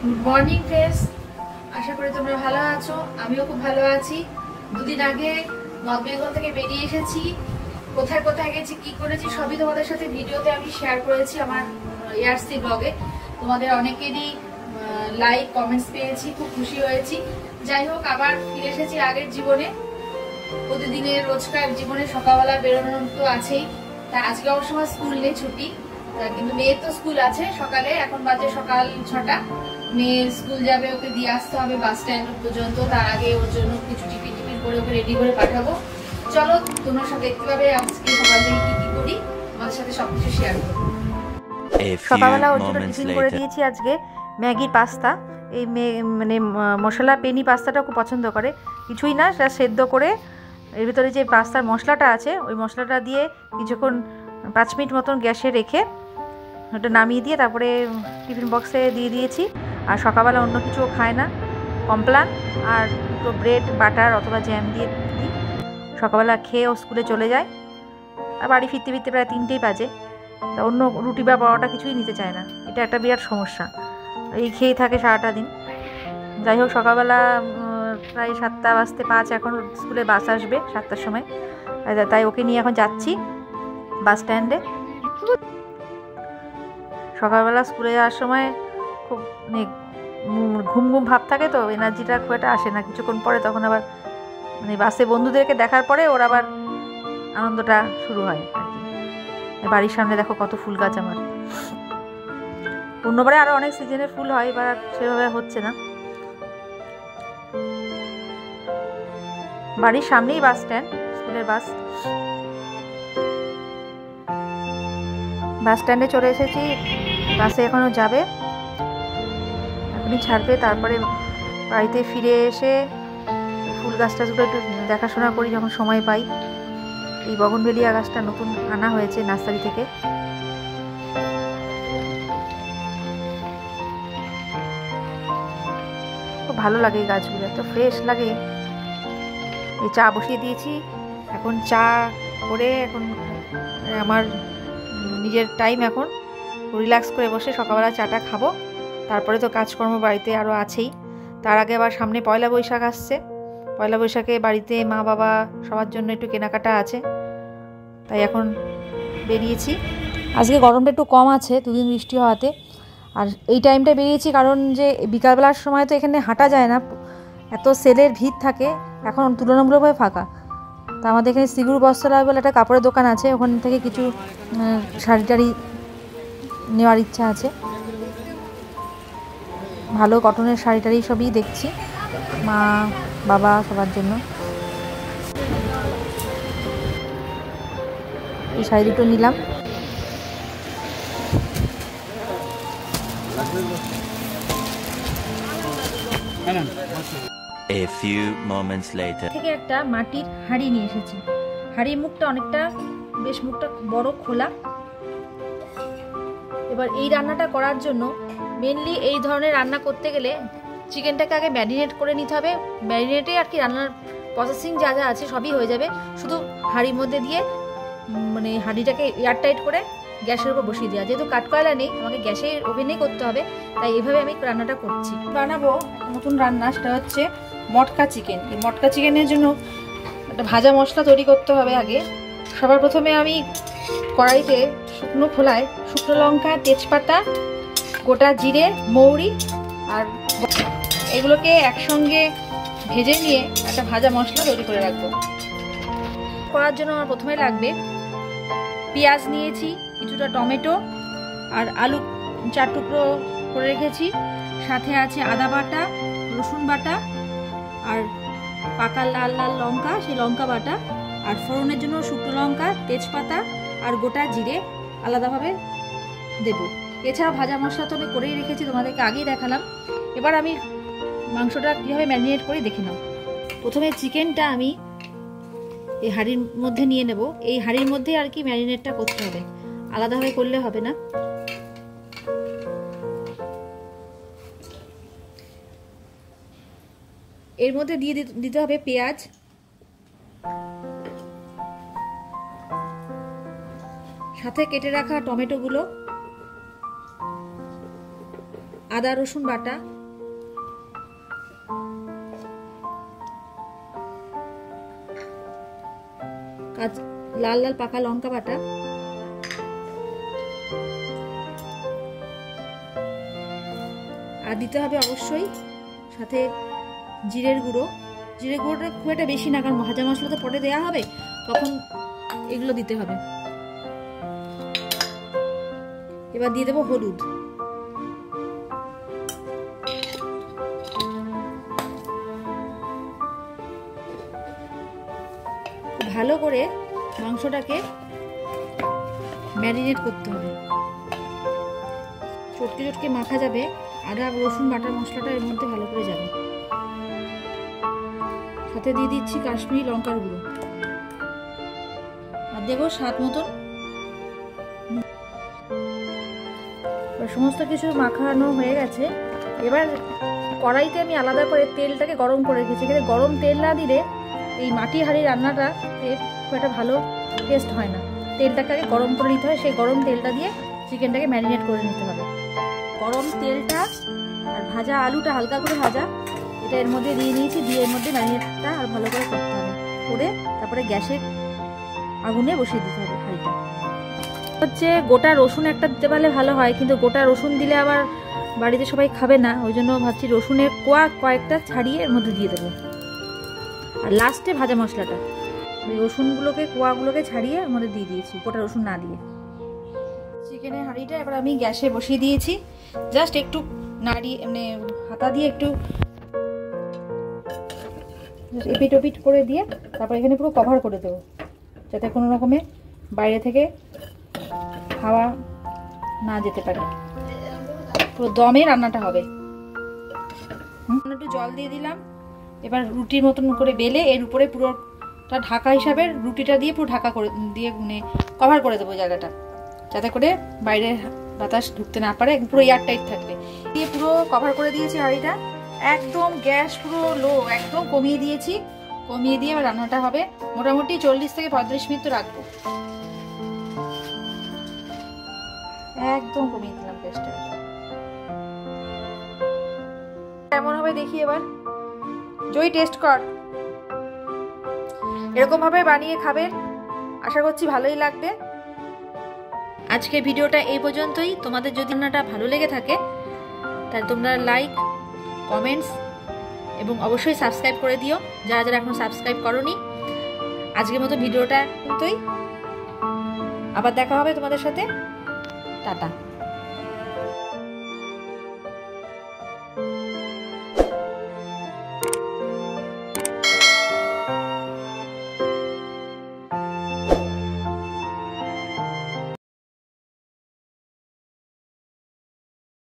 Good morning friends, আশা করি তোমরা ভালো আছো। আমিও খুব ভালো আছি। দুদিন আগে নর্থ বেঙ্গল থেকে বেরিয়ে এসেছি। কোথায় কোথায় গেছি, কি করেছি সবই তোমাদের সাথে ভিডিওতে আমি শেয়ার করেছি আমার এআরসি ব্লগে। তোমাদের অনেকেরই লাইক কমেন্টস পেয়েছি, খুব খুশি হয়েছি। যাই হোক, আবার ফিরে এসেছি আগের জীবনে, প্রতিদিনের রোজকার জীবনে। সকালবেলা বেরোনোর তো আছেই। তা আজকে অবশ্য আমার স্কুল নেই, ছুটি, কিন্তু মেয়ের তো স্কুল আছে সকালে। এখন বাজে সকাল 6টা। মেয়ে স্কুল যাবে, ওকে দিয়ে আসতে হবে বাস স্ট্যান্ড পর্যন্ত। তার আগে ওর জন্য কিছু টিফিন করে ওকে রেডি করে পাঠাবো। চলো, তোমরা সব দেখতে পাবে আজকে সকাল থেকে কি কি করি, আমাদের সাথে সবকিছু শেয়ার করবো। সকালবেলা ওর জন্য টিফিন করে দিয়েছি আজকে ম্যাগি পাস্তা। এই মানে মশলা পেনি পাস্তাটা খুব পছন্দ করে। কিছুই না, সেটা সেদ্ধ করে এর ভিতরে যে পাস্তার মশলাটা আছে ওই মশলাটা দিয়ে কিছুক্ষণ 5 মিনিট মতন গ্যাসে রেখে ওটা নামিয়ে দিয়ে তারপরে টিফিন বক্সে দিয়ে দিয়েছি। আর সকালবেলা অন্য কিছু খায় না, কমপ্লান আর দুটো ব্রেড বাটার অথবা জ্যাম দিয়ে দিই। সকালবেলা খেয়ে ও স্কুলে চলে যায়। আর বাড়ি ফিরতে ফিরতে প্রায় 3টেই বাজে। তা অন্য রুটি বা পরোটা কিছুই নিতে চায় না। এটা একটা বিরাট সমস্যা, এই খেয়েই থাকে সারাটা দিন। যাই হোক, সকালবেলা প্রায় 7টা বাজতে 5, এখন স্কুলে বাস আসবে 7টার সময়। তাই ওকে নিয়ে এখন যাচ্ছি বাস স্ট্যান্ডে। সকালবেলা স্কুলে যাওয়ার সময় খুব মানে ঘুম ঘুম ভাব থাকে, তো এনার্জিটা খুব একটা আসে না। কিছুক্ষণ পরে তখন আবার মানে বাসে বন্ধুদেরকে দেখার পরে ওর আবার আনন্দটা শুরু হয় আর কি। বাড়ির সামনে দেখো কত ফুল গাছ আমার। অন্যবারে আরও অনেক সিজনের ফুল হয়, এবার সেভাবে হচ্ছে না। বাড়ির সামনেই বাস স্ট্যান্ড, স্কুলের বাস স্ট্যান্ডে চলে এসেছি। বাসে এখনও যাবে, এখনই ছাড়বে। তারপরে বাড়িতে ফিরে এসে ফুল গাছটাগুলো একটু দেখাশোনা করি যখন সময় পাই। এই বগনভেলিয়া গাছটা নতুন আনা হয়েছে নার্সারি থেকে। খুব ভালো লাগে এই গাছগুলো, এত ফ্রেশ লাগে। এই চা বসিয়ে দিয়েছি, এখন চা করে এখন আমার নিজের টাইম, এখন রিল্যাক্স করে বসে সকালবেলা চাটা খাবো। তারপরে তো কাজকর্ম বাড়িতে আরও আছেই। তার আগে আবার সামনে পয়লা বৈশাখ আসছে। পয়লা বৈশাখে বাড়িতে মা বাবা সবার জন্য একটু কেনাকাটা আছে, তাই এখন বেরিয়েছি। আজকে গরমটা একটু কম আছে দুদিন বৃষ্টি হওয়াতে। আর এই টাইমটা বেরিয়েছি কারণ যে বিকালবেলার সময় তো এখানে হাঁটা যায় না, এত সেলের ভিড় থাকে। এখন তুলনামূলকভাবে ফাঁকা। তা আমাদের এখানে সিগুর বস্ত্রালয় বলে একটা কাপড়ের দোকান আছে, ওখান থেকে কিছু শাড়ি টাড়ি নেওয়ার ইচ্ছা আছে। ভালো কটনের শাড়ি টাড়ি সবই দেখছি, মা বাবা সবার জন্য। এই শাড়ি দুটো নিলাম। A few moments later. থেকে একটা মাটির হাঁড়ি নিয়ে এসেছি। হাঁড়ির মুখটা অনেকটা, বেশ মুখটা বড় খোলা। এবার এই রান্নাটা করার জন্য মেনলি এই ধরনের রান্না করতে গেলে চিকেনটাকে আগে ম্যারিনেট করে নিতে হবে। ম্যারিনেটে আর কি রান্নার প্রসেসিং যা যা আছে সবই হয়ে যাবে। শুধু হাঁড়ির মধ্যে দিয়ে মানে হাঁড়িটাকে এয়ারটাইট করে গ্যাসের উপর বসিয়ে দেওয়া। যেহেতু কাঠকয়লা নেই, আমাকে গ্যাসের ওভেনেই করতে হবে, তাই এভাবে আমি রান্নাটা করছি। বানাবো নতুন রান্না, সেটা হচ্ছে মটকা চিকেন। এই মটকা চিকেনের জন্য একটা ভাজা মশলা তৈরি করতে হবে আগে। সবার প্রথমে আমি কড়াইতে শুকনো খোলায় শুকনো লঙ্কা, তেজপাতা, গোটা জিরে, মৌরি আর এগুলোকে একসঙ্গে ভেজে নিয়ে একটা ভাজা মশলা তৈরি করে রাখবো। করার জন্য আমার প্রথমে লাগবে পেঁয়াজ নিয়েছি, কিছুটা টমেটো আর আলু 4 টুকরো করে রেখেছি। সাথে আছে আদা বাটা, রসুন বাটা আর পাকা লাল লাল লঙ্কা, সেই লঙ্কা বাটা। আর ফোড়নের জন্য শুকনো লঙ্কা, তেজপাতা আর গোটা জিরে আলাদাভাবে দেব। এছাড়া ভাজা মশলা তো আমি করেই রেখেছি, তোমাদেরকে আগেই দেখালাম। এবার আমি মাংসটা কীভাবে ম্যারিনেট করে দেখে নাও। প্রথমে চিকেনটা আমি এই হাঁড়ির মধ্যে নিয়ে নেব। এই হাঁড়ির মধ্যে আর কি ম্যারিনেটটা করতে হবে, আলাদাভাবে করলে হবে না। এর মধ্যে দিয়ে দিতে হবে পেঁয়াজ, সাথে কেটে রাখা টমেটোগুলো, আদা রসুন বাটা, লাল লাল পাকা লঙ্কা বাটা, আর দিতে হবে অবশ্যই সাথে জিরের গুঁড়ো। জিরের গুঁড়োটা খুব একটা বেশি না, কারণ ভাজা মশলা তো পরে দেওয়া হবে, তখন এগুলো দিতে হবে। এবার দিয়ে দেবো হলুদ। ভালো করে মাংসটাকে ম্যারিনেট করতে হবে, চটকে চটকে মাখা যাবে, আদা রসুন বাটার মশলাটা এর মধ্যে ভালো করে যাবে। সাথে দিয়ে দিচ্ছি কাশ্মীরি লঙ্কার গুঁড়ো, আর দেবো স্বাদ মতন। সমস্ত কিছু মাখানো হয়ে গেছে। এবার কড়াইতে আমি আলাদা করে তেলটাকে গরম করে রেখেছি। এখানে গরম তেল না দিলে এই মাটির হাঁড়ির রান্নাটা খুব একটা ভালো টেস্ট হয় না। তেলটাকে আগে গরম করে নিতে হয়, সেই গরম তেলটা দিয়ে চিকেনটাকে ম্যারিনেট করে নিতে হবে। গরম তেলটা আর ভাজা আলুটা হালকা করে ভাজা, এটা এর মধ্যে দিয়ে নিয়েছি, দিয়ে এর মধ্যে ম্যারিনেটটা আর ভালো করে করতে হবে, করে তারপরে গ্যাসের আগুনে বসিয়ে দিতে হবে হাঁড়িটা। হচ্ছে গোটা রসুন একটা দিতে পারলে ভালো হয়, কিন্তু গোটা রসুন দিলে আবার বাড়িতে সবাই খাবে না, ওই জন্য ভাবছি রসুনের কোয়া কয়েকটা ছাড়িয়ে এর মধ্যে দিয়ে দেবো। আর লাস্টে ভাজা মশলাটা রসুনগুলোকে কোয়াগুলোকে ছাড়িয়ে এর মধ্যে দিয়ে দিয়েছি, গোটা রসুন না দিয়ে। চিকেনের হাঁড়িটা এবার আমি গ্যাসে বসিয়ে দিয়েছি, জাস্ট একটু নাড়িয়ে মানে হাতা দিয়ে একটু এপিট ওপিট করে দিয়ে তারপর এখানে পুরো কভার করে দেবো, যাতে কোনো রকমে বাইরে থেকে হাওয়া না যেতে পারে। পুরো দমে রান্নাটা হবে। একটু জল দিয়ে দিলাম। এবার রুটির মতন করে বেলে এর উপরে পুরোটা ঢাকা হিসাবে রুটিটা দিয়ে পুরো ঢাকা করে দিয়ে মানে কভার করে দেবো জায়গাটা, যাতে করে বাইরে বাতাস ঢুকতে না পারে, পুরো এয়ার টাইট থাকবে। দিয়ে পুরো কভার করে দিয়েছি হাঁড়িটা, একদম গ্যাস পুরো লো, একদম কমিয়ে দিয়েছি। কমিয়ে দিয়ে এবার রান্নাটা হবে মোটামুটি 40 থেকে 35 মিনিট তো রাখবো। একদম কমিয়ে দিলাম গ্যাসটা। কেমন হবে দেখি এবার। জয় টেস্ট কর, এরকম ভাবে বানিয়ে খাবেন, আশা করছি ভালোই লাগবে। আজকে ভিডিওটা এই পর্যন্তই। তোমাদের যদি রান্নাটা ভালো লেগে থাকে তাহলে তোমরা লাইক, কমেন্টস এবং অবশ্যই সাবস্ক্রাইব করে দিও যারা যারা এখনো সাবস্ক্রাইব করোনি। আজকের মতো ভিডিওটা পর্যন্তই, আবার দেখা হবে তোমাদের সাথে। টাটা।